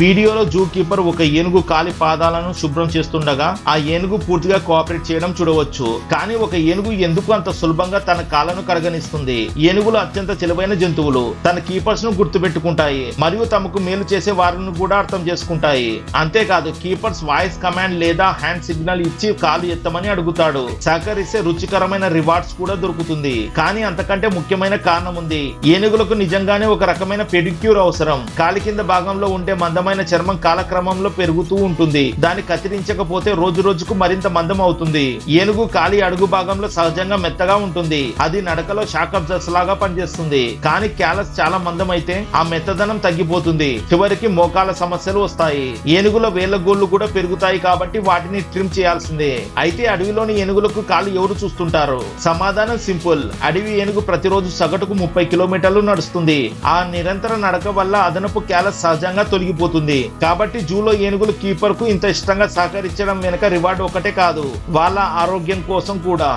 వీడియోలో zoo keeper ఒక ఏనుగు కాలి పాదాలను శుభ్రం చేస్తుండగా ఆ ఏనుగు పూర్తిగా కోఆపరేట్ చేయడం చూడవచ్చు. కానీ ఒక ఏనుగు ఎందుకు అంత సులభంగా తన కాళ్ళను కరగనిస్తుంది? ఏనుగులు అత్యంత తెలివైన జంతువులు. తన కీపర్స్ ను గుర్తుపెట్టుకుంటాయి మరియు తమకు మేలు చేసే వారిని కూడా అర్థం చేసుకుంటాయి. అంతేకాదు కీపర్స్ వాయిస్ కమాండ్ లేదా హ్యాండ్ సిగ్నల్ ఇచ్చి కాలు ఎత్తమని అడుగుతాడు. సహకరిస్తే రుచికరమైన రివార్డ్స్ కూడా దొరుకుతుంది. కానీ అంతకంటే ముఖ్యమైన కారణం ఉంది. ఏనుగులకు నిజంగానే ఒక రకమైన పెడిక్యూర్ అవసరం. కాలి కింద భాగంలో ఉండే మందమైన చర్మం కాలక్రమంలో పెరుగుతూ ఉంటుంది. దాన్ని కత్తిరించకపోతే రోజు రోజుకు మరింత మందం అవుతుంది. ఏనుగు కాలి అడుగు భాగంలో సహజంగా మెత్తగా ఉంటుంది. అది నడకలో షాక్ అబ్జర్వర్స్ లాగా పనిచేస్తుంది. కానీ క్యాలస్ చాలా మందం అయితే ఆ మెత్తదనం తగ్గిపోతుంది. చివరికి మోకాల సమస్యలు వస్తాయి. ఏనుగుల వేళ్ల గోళ్లు కూడా పెరుగుతాయి కాబట్టి వాటిని ట్రిమ్ చేయాల్సిందే. అయితే అడవిలోని ఏనుగులకు కాలు ఎవరు చూస్తుంటారు? సమాధానం సింపుల్. అడవి ఏనుగు ప్రతిరోజు సగటుకు 30 కిలోమీటర్లు నడుస్తుంది. ఆ నిరంతర నడక వల్ల అదనపు క్యాలస్ సహజంగా తొలగిపోతుంది. కాబట్టి జూలో ఏనుగులు కీపర్ కు ఇంత ఇష్టంగా సహకరించడం వెనుక రివార్డ్ ఒకటే కాదు, వాళ్ళ ఆరోగ్యం కోసం కూడా.